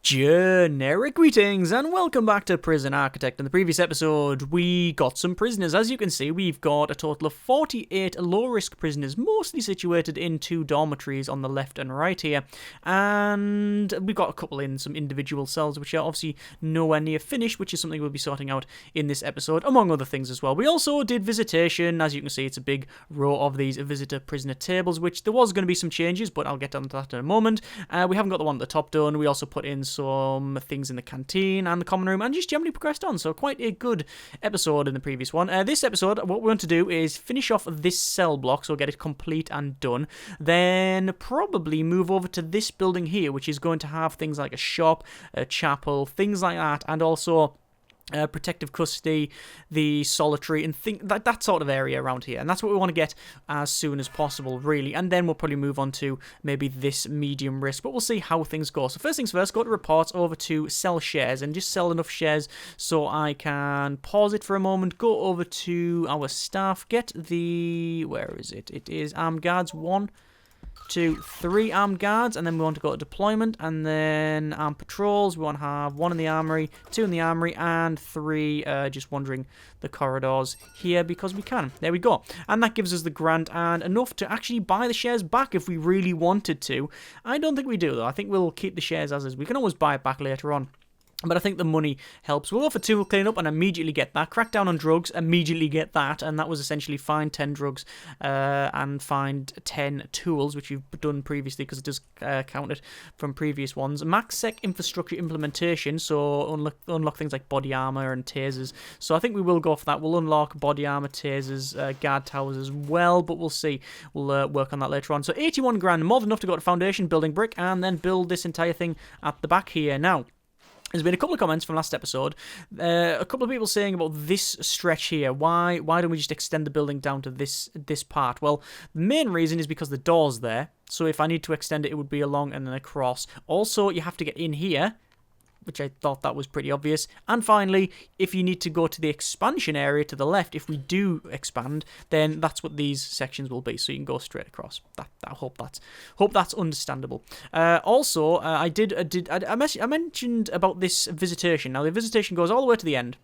Generic greetings and welcome back to Prison Architect. In the previous episode, we got some prisoners. As you can see, we've got a total of 48 low-risk prisoners, mostly situated in two dormitories on the left and right here. And we've got a couple in some individual cells, which are obviously nowhere near finished, which is something we'll be sorting out in this episode, among other things as well. We also did visitation. As you can see, it's a big row of these visitor-prisoner tables, which there was going to be some changes, but I'll get onto that in a moment. We haven't got the one at the top done. We also put in some things in the canteen and the common room and just generally progressed on. So quite a good episode in the previous one. This episode, what we want to do is finish off this cell block, so get it complete and done. Then probably move over to this building here, which is going to have things like a shop, a chapel, things like that, and also protective custody, the solitary, and that sort of area around here. And that's what we want to get as soon as possible, really. And then we'll probably move on to maybe this medium risk, but we'll see how things go. So first things first, go to reports, over to sell shares, and just sell enough shares so I can pause it for a moment, go over to our staff, get the, where is it? It is armed guards, 1, 2, 3 armed guards, and then we want to go to deployment, and then armed patrols. We want to have 1 in the armory, 2 in the armory, and 3 just wandering the corridors here because we can. There we go. And that gives us the grant and enough to actually buy the shares back if we really wanted to. I don't think we do, though. I think we'll keep the shares as is. We can always buy it back later on, but I think the money helps. We'll go for 2 clean up and immediately get that. Crack down on drugs, immediately get that. And that was essentially find 10 drugs and find 10 tools, which you've done previously because it does count it from previous ones. Max sec infrastructure implementation, so unlock things like body armor and tasers. So I think we will go for that. We'll unlock body armor, tasers, guard towers as well, but we'll see. We'll work on that later on. So 81 grand, more than enough to go to foundation, building brick, and then build this entire thing at the back here. Now, there's been a couple of comments from last episode. A couple of people saying about this stretch here. Why don't we just extend the building down to this part? Well, the main reason is because the door's there. So if I need to extend it, it would be along and then across. Also, you have to get in here, which I thought that was pretty obvious. And finally, if you need to go to the expansion area to the left, if we do expand, then that's what these sections will be. So you can go straight across. I hope that's understandable. Also, I mentioned about this visitation. Now the visitation goes all the way to the end.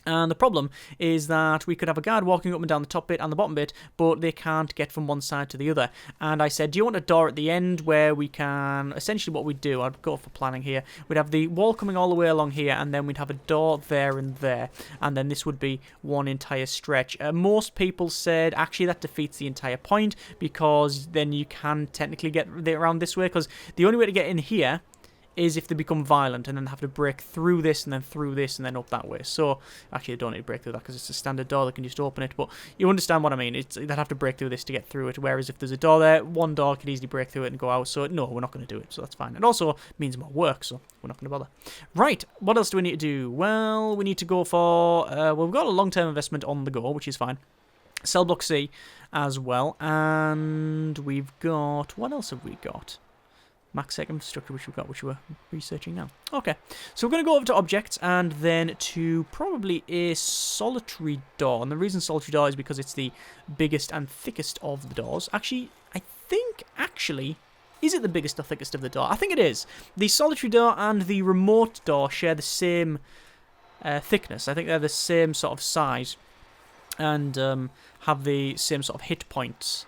And the problem is that we could have a guard walking up and down the top bit and the bottom bit, but they can't get from one side to the other. And I said, do you want a door at the end where we can, essentially what we'd do, I'd go for planning here, we'd have the wall coming all the way along here, and then we'd have a door there and there, and then this would be one entire stretch. Most people said, actually that defeats the entire point, because then you can technically get around this way, because the only way to get in here is if they become violent and then have to break through this and then through this and then up that way. So, actually, they don't need to break through that because it's a standard door. They can just open it. But you understand what I mean. They'd have to break through this to get through it. Whereas if there's a door there, one door can easily break through it and go out. So, no, we're not going to do it. So, that's fine. It also means more work. So, we're not going to bother. Right. What else do we need to do? Well, we need to go for... well, we've got a long-term investment on the go, which is fine. Cell block C as well. And we've got... What else have we got? Max sec infrastructure, which we're researching now. Okay, so we're going to go over to objects and then to probably a solitary door. And the reason solitary door is because it's the biggest and thickest of the doors. Actually, I think, is it the biggest or thickest of the door? I think it is. The solitary door and the remote door share the same thickness. I think they're the same sort of size and have the same sort of hit points.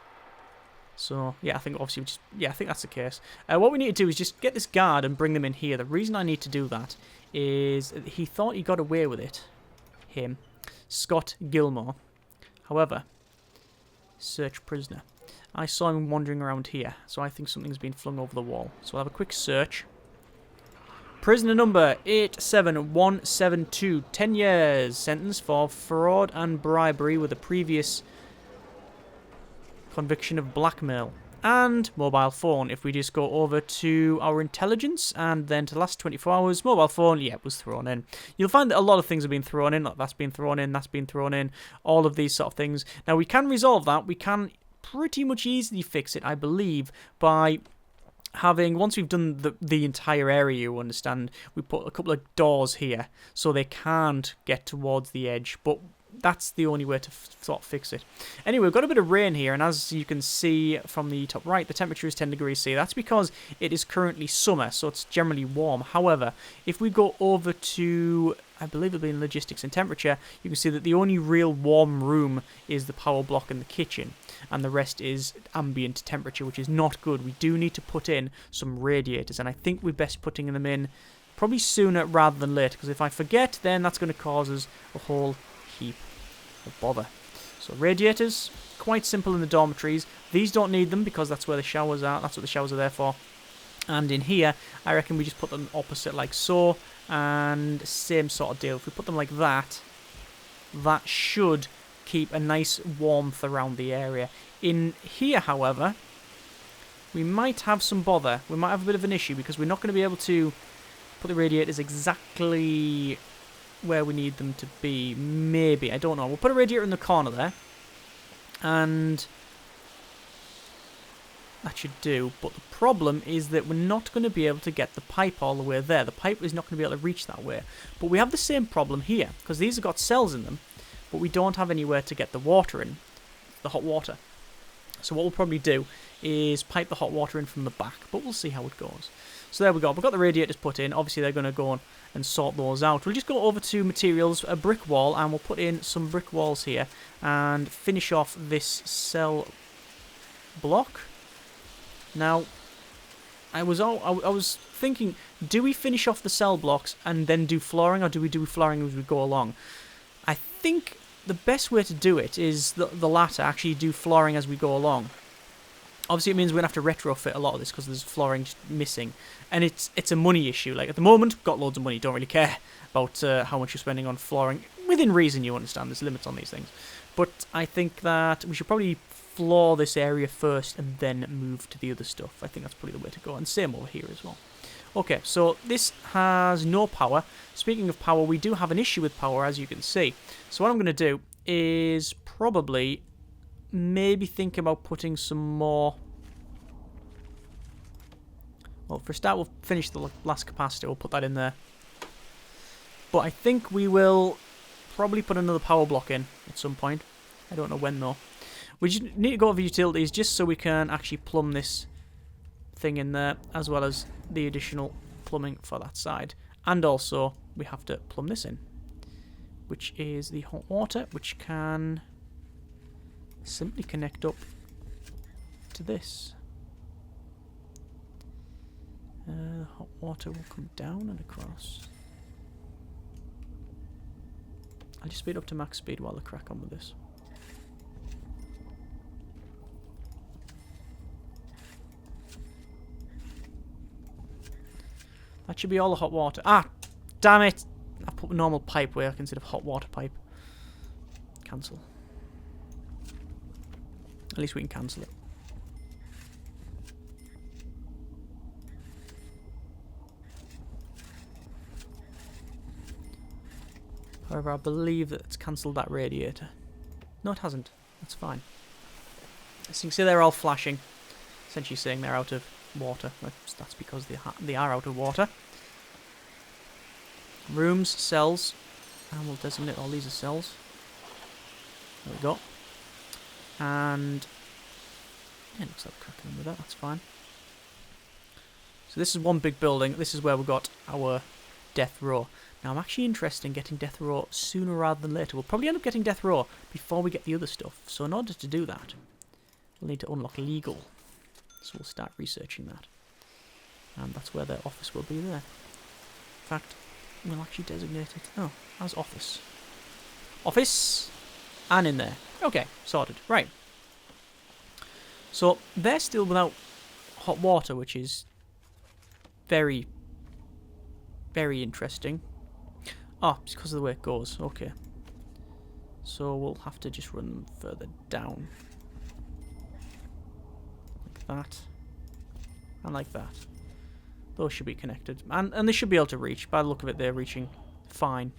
So, yeah, I think obviously I think that's the case. What we need to do is just get this guard and bring them in here. The reason I need to do that is he thought he got away with it. Him. Scott Gilmore. However, search prisoner. I saw him wandering around here, so I think something's been flung over the wall. So I'll have a quick search. Prisoner number 87172. 10 years. Sentence for fraud and bribery with a previous... conviction of blackmail and mobile phone. If we just go over to our intelligence and then to the last 24 hours, mobile phone, yeah, was thrown in. You'll find that a lot of things have been thrown in. Like that's been thrown in, that's been thrown in, all of these sort of things. Now we can resolve that. We can pretty much easily fix it, I believe, by having, once we've done the entire area, you understand, we put a couple of doors here so they can't get towards the edge. But that's the only way to sort of fix it. Anyway, we've got a bit of rain here, and as you can see from the top right, the temperature is 10 degrees C. That's because it is currently summer, so it's generally warm. However, if we go over to, I believe it'll be in logistics and temperature, you can see that the only real warm room is the power block in the kitchen, and the rest is ambient temperature, which is not good. We do need to put in some radiators, and I think we're best putting them in probably sooner rather than later, because if I forget, then that's going to cause us a whole heap of bother. So radiators, quite simple in the dormitories. These don't need them because that's where the showers are. That's what the showers are there for. And in here, I reckon we just put them opposite like so, and same sort of deal. If we put them like that, that should keep a nice warmth around the area. In here, however, we might have some bother. We might have a bit of an issue because we're not going to be able to put the radiators exactly where we need them to be. Maybe, I don't know. We'll put a radiator in the corner there, and that should do. But the problem is that we're not going to be able to get the pipe all the way there. The pipe is not going to be able to reach that way. But we have the same problem here, because these have got cells in them, but we don't have anywhere to get the water in, the hot water. So what we'll probably do is pipe the hot water in from the back, but we'll see how it goes. So there we go. We've got the radiators put in. Obviously, they're going to go on and sort those out. We'll just go over to materials, a brick wall, and we'll put in some brick walls here and finish off this cell block. Now, I was thinking, do we finish off the cell blocks and then do flooring, or do we do flooring as we go along? I think the best way to do it is the latter, actually do flooring as we go along. Obviously, it means we're going to have to retrofit a lot of this because there's flooring just missing. And it's a money issue. Like, at the moment, got loads of money. Don't really care about how much you're spending on flooring. Within reason, you understand. There's limits on these things. But I think that we should probably floor this area first and then move to the other stuff. I think that's probably the way to go. And same over here as well. Okay, so this has no power. Speaking of power, we do have an issue with power, as you can see. So what I'm going to do is probably maybe think about putting some more. Well, for a start, we'll finish the last capacitor. We'll put that in there. But I think we will probably put another power block in at some point. I don't know when, though. We just need to go over utilities just so we can actually plumb this thing in there, as well as the additional plumbing for that side. And also, we have to plumb this in, which is the hot water, which can simply connect up to this. Hot water will come down and across. I'll just speed up to max speed while I crack on with this. That should be all the hot water. Ah, damn it! I put a normal pipe work instead of hot water pipe. Cancel. At least we can cancel it. However, I believe that it's cancelled that radiator. No, it hasn't. That's fine. As you can see, they're all flashing. Essentially saying they're out of water. That's because they are out of water. Rooms, cells. And we'll designate all these as cells. There we go. And yeah, looks like we're cracking on with that. That's fine. So this is one big building. This is where we've got our death row. Now I'm actually interested in getting death row sooner rather than later. We'll probably end up getting death row before we get the other stuff. So in order to do that, we'll need to unlock legal. So we'll start researching that. And that's where their office will be there. In fact, we'll actually designate it. As office. Office! And in there. Okay, sorted. Right. So they're still without hot water, which is very, very interesting. Oh, it's because of the way it goes. Okay. So we'll have to just run them further down. Like that. And like that. Those should be connected. And they should be able to reach. By the look of it, they're reaching fine.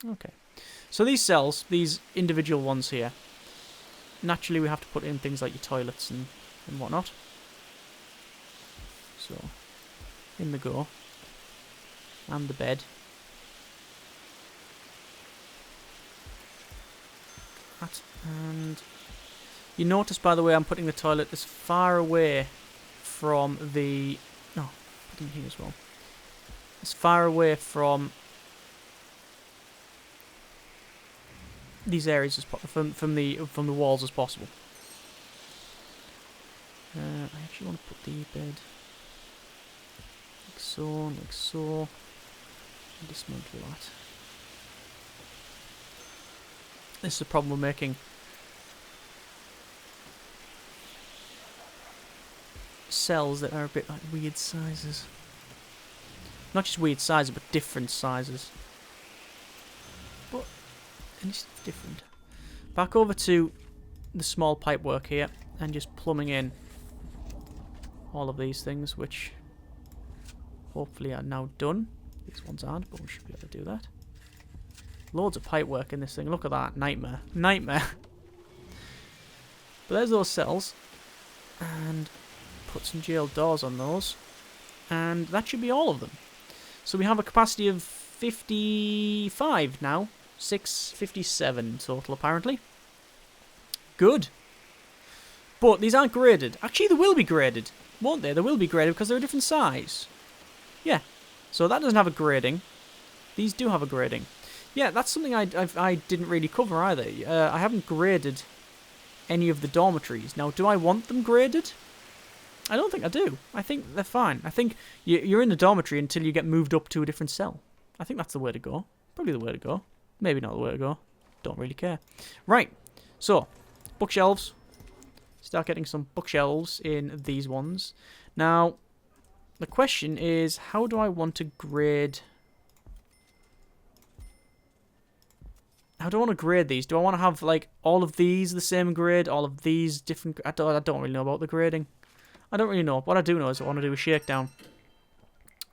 Okay. So these cells, these individual ones here, naturally we have to put in things like your toilets and whatnot. So, in the go. And the bed. that. And you notice, by the way, I'm putting the toilet as far away from the... No, put them here as well. As far away from these areas as from the walls as possible. I actually want to put the bed like so, and dismantle that. This is a problem we're making. Cells that are a bit like weird sizes. Not just weird sizes, but different sizes. But and it's different. Back over to the small pipe work here, and just plumbing in all of these things, which hopefully are now done. These ones aren't, but we should be able to do that. Loads of pipe work in this thing. Look at that. Nightmare. Nightmare. But there's those cells. And put some jail doors on those. And that should be all of them. So we have a capacity of 55 now. 657 total, apparently. Good. But these aren't graded. Actually, they will be graded, won't they? They will be graded because they're a different size. Yeah. So that doesn't have a grading. These do have a grading. Yeah, that's something I didn't really cover either. I haven't graded any of the dormitories. Now, do I want them graded? I don't think I do. I think they're fine. I think you're in the dormitory until you get moved up to a different cell. I think that's the way to go. Probably the way to go. Maybe not the way to go. Don't really care. Right. So, bookshelves. Start getting some bookshelves in these ones. Now, the question is, how do I want to grade... How do I want to grade these? Do I want to have, like, all of these the same grade? All of these different... I don't really know about the grading. I don't really know. What I do know is I want to do a shakedown.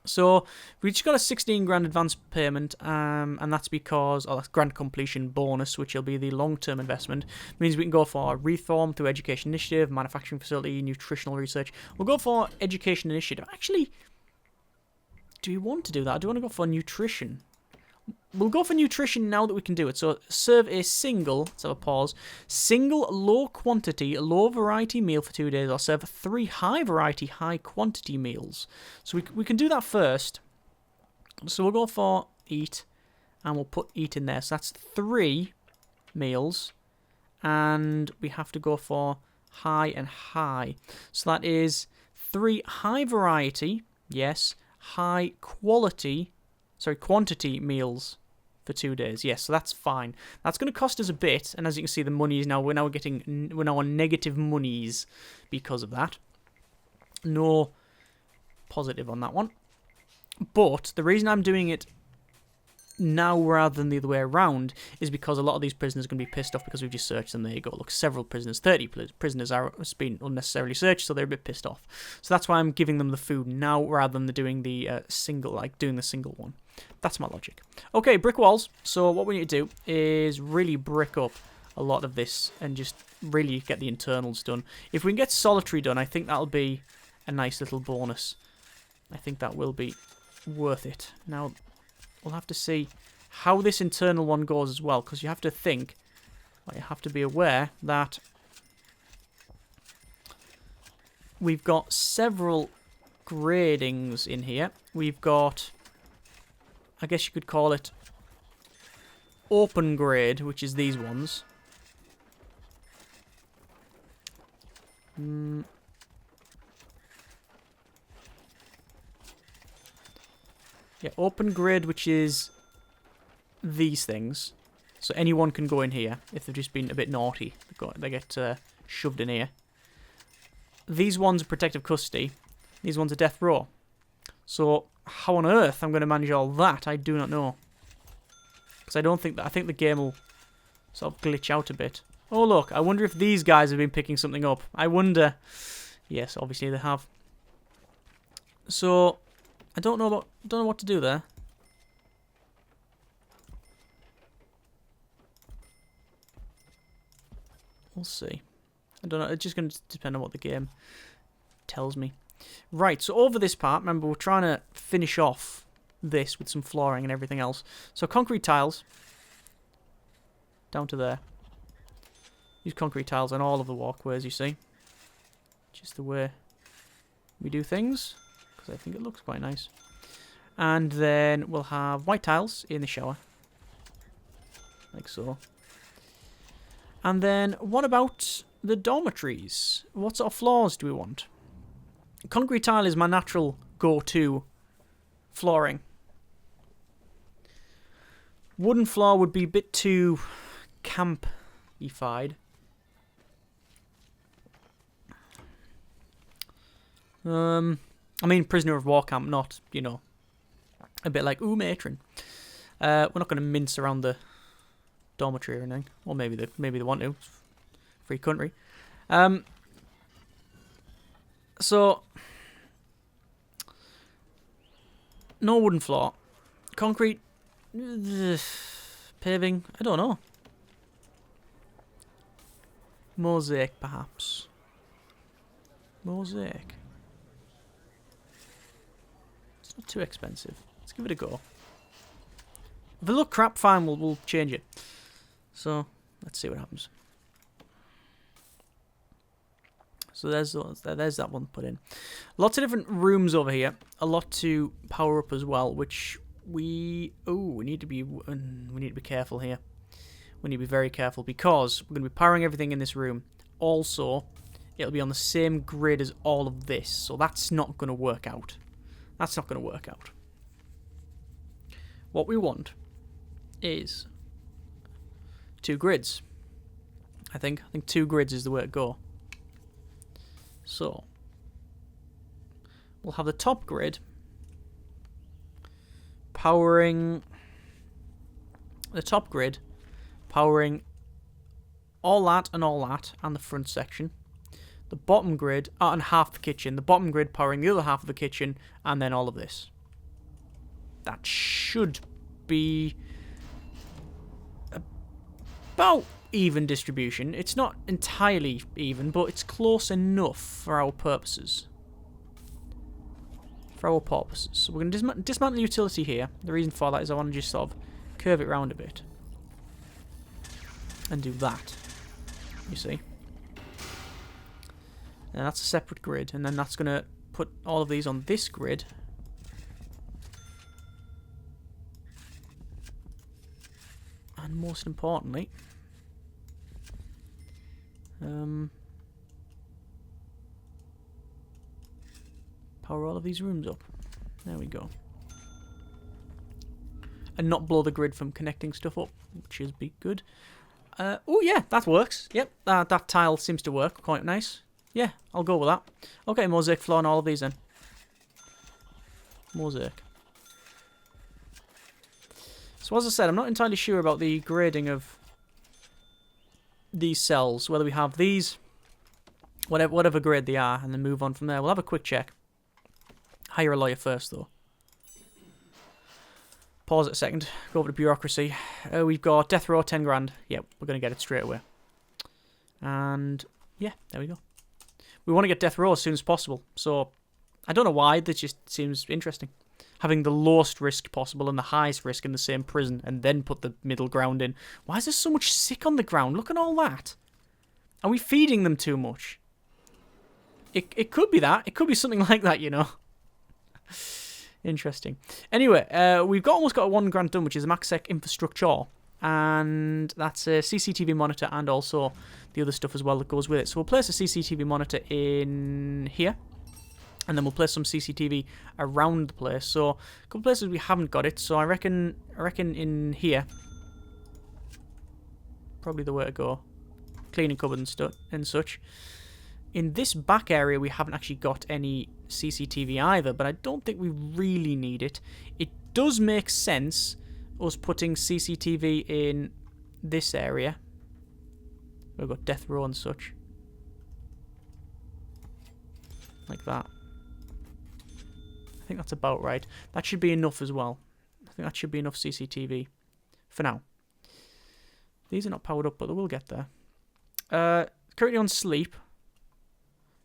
So, we just got a 16 grand advance payment, and that's because... Oh, that's grant completion bonus, which will be the long-term investment. Means we can go for reform through education initiative, manufacturing facility, nutritional research. We'll go for education initiative. Actually, do we want to do that? I do want to go for nutrition. We'll go for nutrition now that we can do it. So, serve a single, let's have a pause, single low quantity, low variety meal for 2 days, or serve 3 high variety, high quantity meals. So, we can do that first. So, we'll go for eat, and we'll put eat in there. So, that's 3 meals, and we have to go for high and high. So, that is 3 high variety, yes, high quality, quantity meals for 2 days. Yes, so that's fine. That's going to cost us a bit, and as you can see, the money is now we're now on negative monies because of that. No positive on that one. But the reason I'm doing it now rather than the other way around is because a lot of these prisoners are going to be pissed off because we've just searched them. There you go. Look, several prisoners, 30 prisoners are being unnecessarily searched, so they're a bit pissed off. So that's why I'm giving them the food now rather than doing the single one. That's my logic. Okay, brick walls. So what we need to do is really brick up a lot of this and just really get the internals done. If we can get solitary done, I think that'll be a nice little bonus. I think that will be worth it. Now, we'll have to see how this internal one goes as well, because you have to think, you have to be aware that we've got several gradings in here. We've got, I guess you could call it open grade, which is these ones. Yeah, open grade, which is these things. So anyone can go in here if they've just been a bit naughty. They get shoved in here. These ones are protective custody. These ones are death row. So how on earth I'm going to manage all that, I do not know. Because I don't think that. I think the game will sort of glitch out a bit. Oh look, I wonder if these guys have been picking something up. I wonder. Yes, obviously they have. So I don't know what to do there. We'll see. I don't know. It's just going to depend on what the game tells me. Right, so over this part, remember, we're trying to finish off this with some flooring and everything else. So concrete tiles. Down to there. Use concrete tiles on all of the walkways, you see. Just the way we do things, because I think it looks quite nice. And then we'll have white tiles in the shower. Like so. And then, what about the dormitories? What sort of floors do we want? Concrete tile is my natural go-to flooring. Wooden floor would be a bit too camp-ified. I mean, prisoner of war camp, not, you know, a bit like, ooh, matron. We're not going to mince around the dormitory or anything. Or maybe they want to. Free country. So, no wooden floor. Concrete. Paving. I don't know. Mosaic, perhaps. Mosaic. It's not too expensive. Let's give it a go. If it look crap, fine, we'll change it. So, let's see what happens. So there's that one put in. Lots of different rooms over here. A lot to power up as well, which we need to be careful here. We need to be very careful because we're going to be powering everything in this room. Also, it'll be on the same grid as all of this, so that's not going to work out. That's not going to work out. What we want is 2 grids. I think 2 grids is the way to go. So, we'll have the top grid powering all that, and the front section. The bottom grid, and half the kitchen. The bottom grid powering the other half of the kitchen, and then all of this. That should be about even distribution. It's not entirely even, but it's close enough for our purposes. So we're going to dismantle utility here. The reason for that is I want to just sort of curve it round a bit. And do that. You see? And that's a separate grid. And then that's going to put all of these on this grid. And most importantly, power all of these rooms up. There we go. And not blow the grid from connecting stuff up, which is be good. Oh yeah, that works. Yep, that tile seems to work quite nice. Yeah, I'll go with that. Okay, mosaic floor on all of these then. Mosaic. So as I said, I'm not entirely sure about the grading of these cells, whether we have these, whatever grade they are, and then move on from there. We'll have a quick check. Hire a lawyer first, though. Pause it a second. Go over to bureaucracy. We've got death row, 10 grand. Yep, we're going to get it straight away. And, yeah, there we go. We want to get death row as soon as possible. So, I don't know why. That just seems interesting. Having the lowest risk possible and the highest risk in the same prison, and then put the middle ground in. Why is there so much sick on the ground? Look at all that. Are we feeding them too much? It could be that. It could be something like that, you know. Interesting. Anyway, we've almost got a 1 grand done, which is a MaxSec infrastructure. And that's a CCTV monitor and also the other stuff as well that goes with it. So we'll place a CCTV monitor in here. And then we'll place some CCTV around the place. So a couple places we haven't got it. So I reckon in here, probably the way to go. Cleaning cupboard and such. In this back area, we haven't actually got any CCTV either, but I don't think we really need it. It does make sense us putting CCTV in this area. We've got death row and such. Like that. I think that's about right. That should be enough as well. I think that should be enough CCTV for now. These are not powered up, but they will get there. Currently on sleep.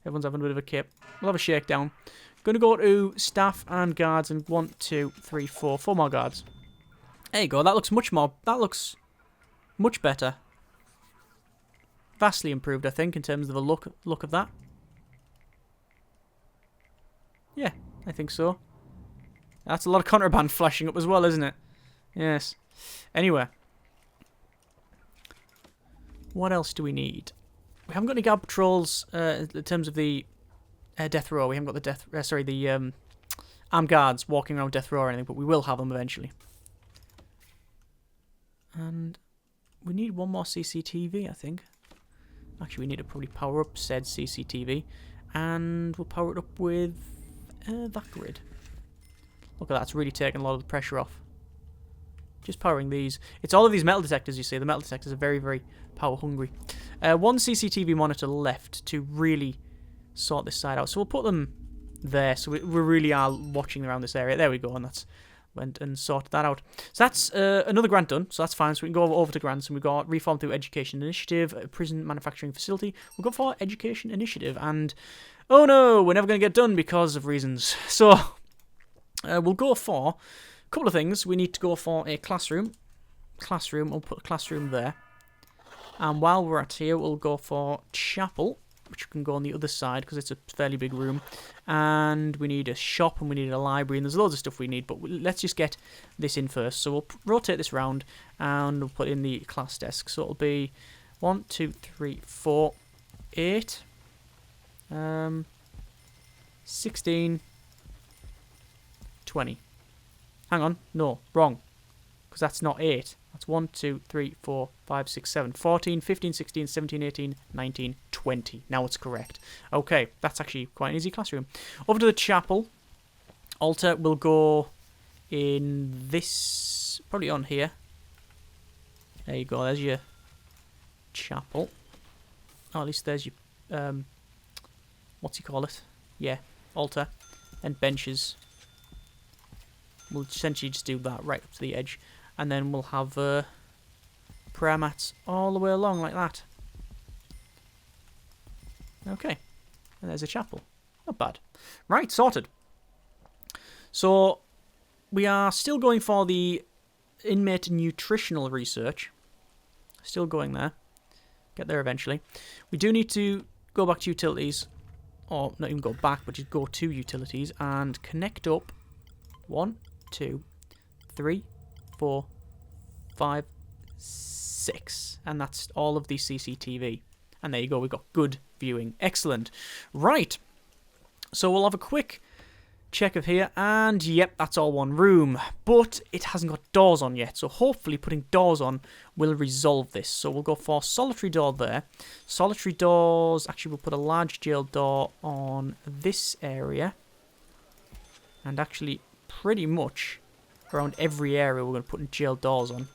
Everyone's having a bit of a kip. We'll have a shakedown. Going to go to staff and guards and 1, 2, 3, 4. 4 more guards. There you go. That looks much more. That looks much better. vastly improved, I think, in terms of the look of that. Yeah, I think so. That's a lot of contraband flashing up as well, isn't it? Yes. Anyway. What else do we need? We haven't got any guard patrols in terms of the death row. We haven't got the armed guards walking around death row or anything, but we will have them eventually. And we need one more CCTV, I think. Actually, we need to probably power up said CCTV, and we'll power it up with that grid. Look at that, it's really taking a lot of the pressure off. Just powering these. It's all of these metal detectors, you see. The metal detectors are very, very power hungry. One CCTV monitor left to really sort this side out. So we'll put them there, so we really are watching around this area. There we go, and that's went and sorted that out. So that's another grant done, so that's fine. So we can go over to grants, and we've got Reform Through Education Initiative, Prison Manufacturing Facility. We'll go for Education Initiative, and oh no, we're never going to get done because of reasons. So we'll go for a couple of things. We need to go for a classroom. We'll put a classroom there. And while we're at here, we'll go for chapel, which can go on the other side because it's a fairly big room. And we need a shop and we need a library, and there's loads of stuff we need, but let's just get this in first. So we'll rotate this round and we'll put in the class desk. So it'll be 1, 2, 3, 4, 8, 16, 20. Hang on, no, wrong, because that's not 8. That's 1, 2, 3, 4, 5, 6, 7, 14, 15, 16, 17, 18, 19, 20. Now it's correct. Okay, that's actually quite an easy classroom. Over to the chapel. Altar will go in this, probably on here. There you go, there's your chapel. Oh, at least there's your, what's you call it? Yeah, altar. And benches. We'll essentially just do that right up to the edge. And then we'll have prayer mats all the way along like that. Okay. And there's a chapel. Not bad. Right, sorted. So, we are still going for the inmate nutritional research. Still going there. Get there eventually. We do need to go back to utilities. Or not even go back, but just go to utilities and connect up 1, 2, 3, 4, 5, 6. And that's all of the CCTV. And there you go, we've got good viewing. Excellent. Right. So we'll have a quick check of here. And yep, that's all one room. But it hasn't got doors on yet. So hopefully putting doors on will resolve this. So we'll go for solitary door there. Solitary doors. Actually, we'll put a large jail door on this area. And actually, pretty much around every area we're going to put in jail doors on.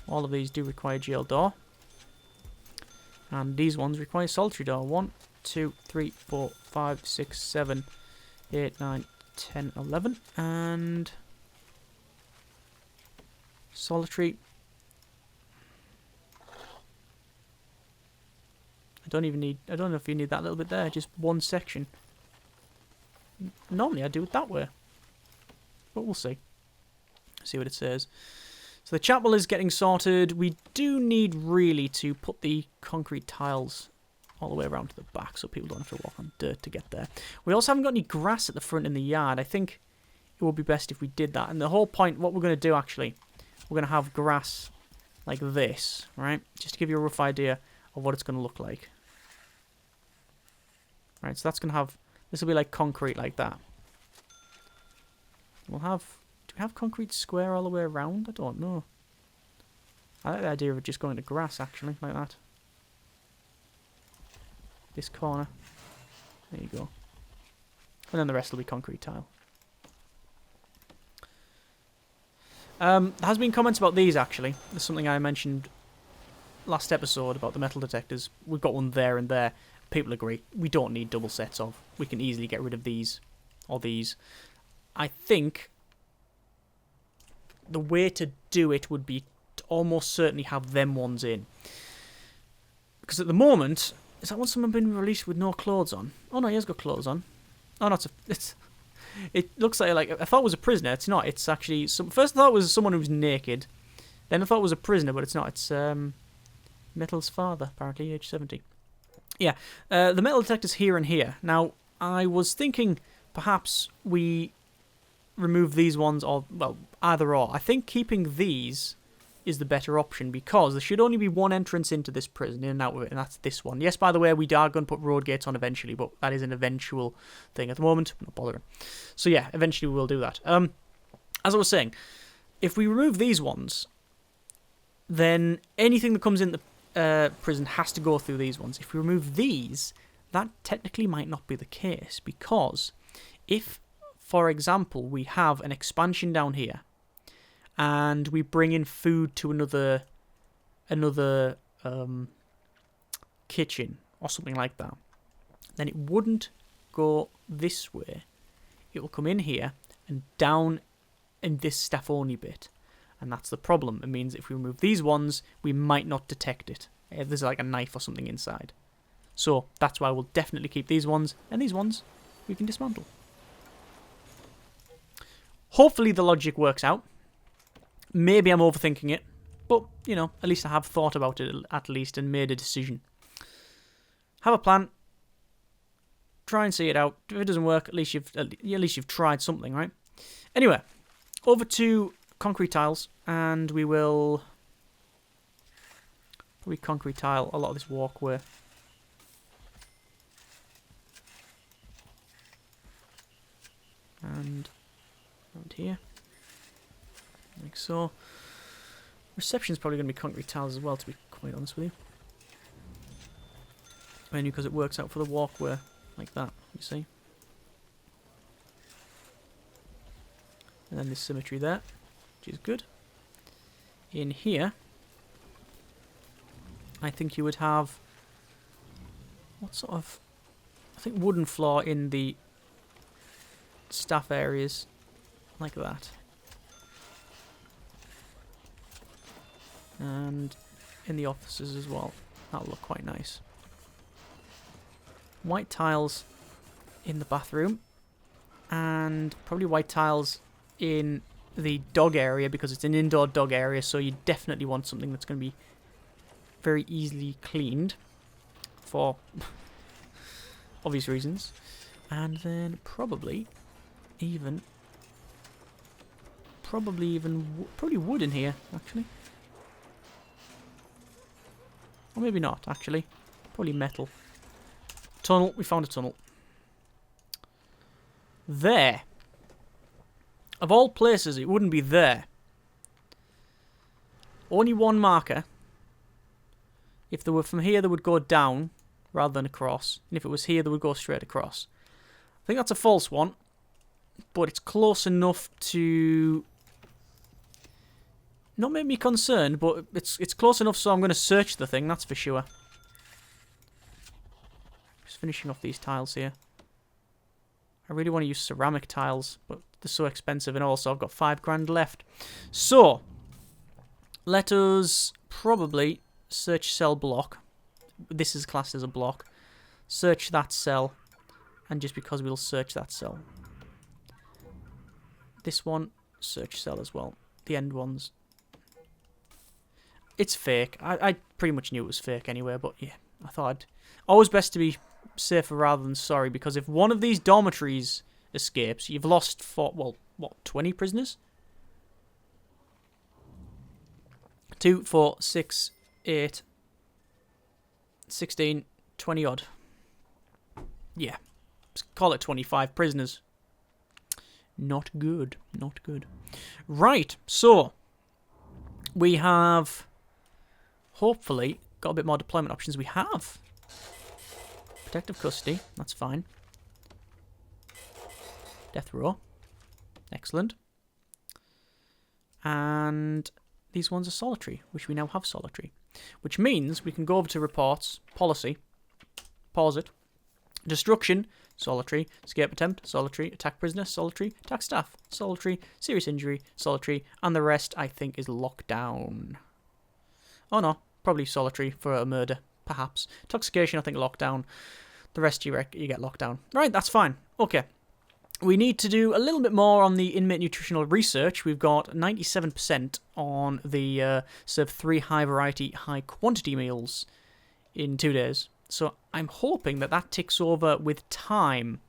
All of these do require jail door. And these ones require solitary door. 1, 2, 3, 4, 5, 6, 7, 8, 9, 10, 11. And solitary. I don't know if you need that little bit there. Just one section. Normally I do it that way, but we'll see. See what it says. So the chapel is getting sorted. We do need really to put the concrete tiles all the way around to the back so people don't have to walk on dirt to get there. We also haven't got any grass at the front in the yard. I think it would be best if we did that. And the whole point, what we're going to do actually, we're going to have grass like this, right? Just to give you a rough idea of what it's going to look like. Right, so that's going to have, this will be like concrete like that. We'll have, do we have concrete square all the way around? I don't know. I like the idea of it just going to grass actually, like that. This corner. There you go. And then the rest will be concrete tile. There has been comments about these actually. There's something I mentioned last episode about the metal detectors. We've got one there and there. People agree. We don't need double sets of. We can easily get rid of these or these. I think the way to do it would be to almost certainly have them ones in. Because at the moment, is that one someone been released with no clothes on? Oh no, he has got clothes on. Oh no, it looks like I thought it was a prisoner. It's not. It's actually first I thought it was someone who was naked, Then I thought it was a prisoner, but it's not. It's Metal's father, apparently, age 70. Yeah, the metal detector's here and here. Now, I was thinking perhaps we remove these ones, or, well, either or. I think keeping these is the better option because there should only be one entrance into this prison, in and out of it, and that's this one. Yes, by the way, we are going to put road gates on eventually, but that is an eventual thing. At the moment, I'm not bothering. So yeah, eventually we will do that. As I was saying, if we remove these ones, then anything that comes in the prison has to go through these ones. If we remove these, that technically might not be the case, because if, for example, we have an expansion down here, and we bring in food to another kitchen or something like that, then it wouldn't go this way. It will come in here and down in this staff only bit, and that's the problem. It means if we remove these ones, we might not detect it. If there's like a knife or something inside. So that's why we'll definitely keep these ones, and these ones we can dismantle. Hopefully the logic works out. Maybe I'm overthinking it, but, you know, at least I have thought about it at least and made a decision. Have a plan. Try and see it out. If it doesn't work, at least you've tried something, right? Anyway, over to concrete tiles, and we will probably concrete tile a lot of this walkway. And around here. Like so. Reception's probably going to be concrete tiles as well, to be quite honest with you. Mainly because it works out for the walkway like that, you see. And then this symmetry there, which is good. In here, I think you would have, what sort of, I think wooden floor in the staff areas, like that. And in the offices as well. That'll look quite nice. White tiles in the bathroom, and probably white tiles in the dog area, because it's an indoor dog area, so you definitely want something that's going to be very easily cleaned for obvious reasons. And then probably wood in here, actually. Or maybe not, actually. Probably metal. Tunnel. We found a tunnel. There. Of all places, it wouldn't be there. Only one marker. If they were from here, they would go down rather than across. And if it was here, they would go straight across. I think that's a false one. But it's close enough to not make me concerned, but it's close enough so I'm going to search the thing, that's for sure. Just finishing off these tiles here. I really want to use ceramic tiles, but they're so expensive, and also I've got £5 left. So, let us probably search cell block. This is classed as a block. Search that cell, and just because we'll search that cell. This one, search cell as well. The end ones. It's fake. I pretty much knew it was fake anyway, but yeah, I thought always best to be safer rather than sorry, because if one of these dormitories escapes, you've lost 20 prisoners? 2, 4, 6, 8, 16, 20 odd. Yeah, let's call it 25 prisoners. Not good, not good. Right, so we have hopefully got a bit more deployment options. We have protective custody, that's fine. Death row, excellent. And these ones are solitary, which we now have solitary. Which means we can go over to reports, policy, pause it, destruction, solitary, escape attempt, solitary, attack prisoner, solitary, attack staff, solitary, serious injury, solitary, and the rest I think is lockdown. Oh no, probably solitary for a murder, perhaps. Intoxication I think lockdown. The rest you get lockdown. Right, that's fine. Okay. We need to do a little bit more on the inmate nutritional research. We've got 97% on the serve 3 high variety, high quantity meals in 2 days. So I'm hoping that that ticks over with time.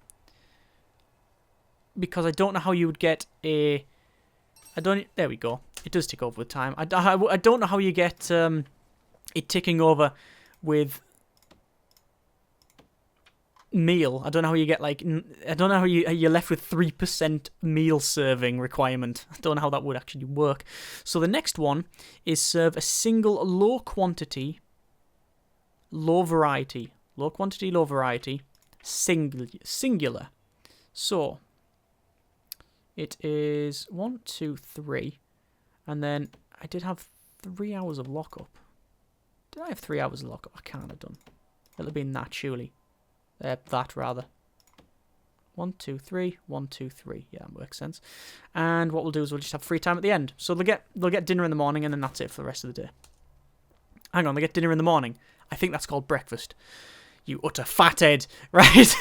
Because I don't know how you would get a... There we go. It does tick over with time. I don't know how you get it ticking over with meal. I don't know how you get, like... I don't know how you're left with 3% meal serving requirement. I don't know how that would actually work. So the next one is serve a single low quantity, low variety. Low quantity, low variety. Singular. So... it is 1, 2, 3, and then I did have 3 hours of lockup. Did I have 3 hours of lockup? I can't have done. It'll have been that, surely. That, rather. 1, 2, 3, 1, 2, 3. Yeah, that makes sense. And what we'll do is we'll just have free time at the end. So they'll get dinner in the morning, and then that's it for the rest of the day. Hang on, they get dinner in the morning. I think that's called breakfast. You utter fathead, right?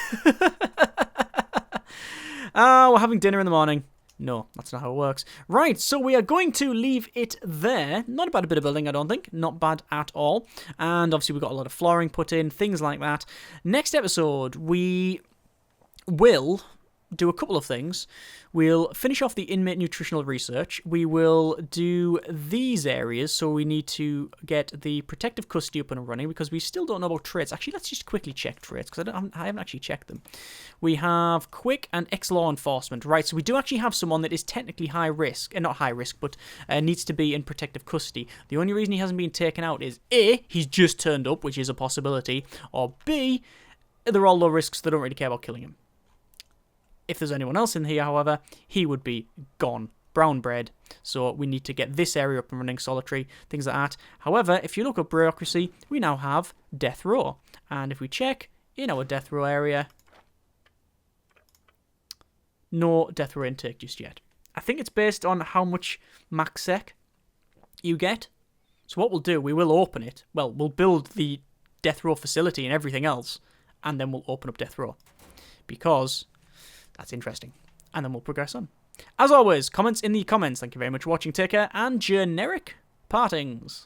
We're having dinner in the morning. No, that's not how it works. Right, so we are going to leave it there. Not a bad bit of building, I don't think. Not bad at all. And obviously we've got a lot of flooring put in, things like that. Next episode, we will do a couple of things. We'll finish off the inmate nutritional research. We will do these areas, so we need to get the protective custody up and running because we still don't know about traits. Actually, let's just quickly check traits because I haven't actually checked them. We have quick and ex-law enforcement. Right, so we do actually have someone that is technically high risk, and not high risk, but needs to be in protective custody. The only reason he hasn't been taken out is A, he's just turned up, which is a possibility, or B, they're all low risks, they don't really care about killing him. If there's anyone else in here, however, he would be gone. Brown bread. So we need to get this area up and running, solitary, things like that. However, if you look up bureaucracy, we now have death row. And if we check in our death row area, no death row intake just yet. I think it's based on how much max sec you get. So what we'll do, we will open it. Well, we'll build the death row facility and everything else, and then we'll open up death row. Because... that's interesting. And then we'll progress on. As always, comments in the comments. Thank you very much for watching. Take care and generic partings.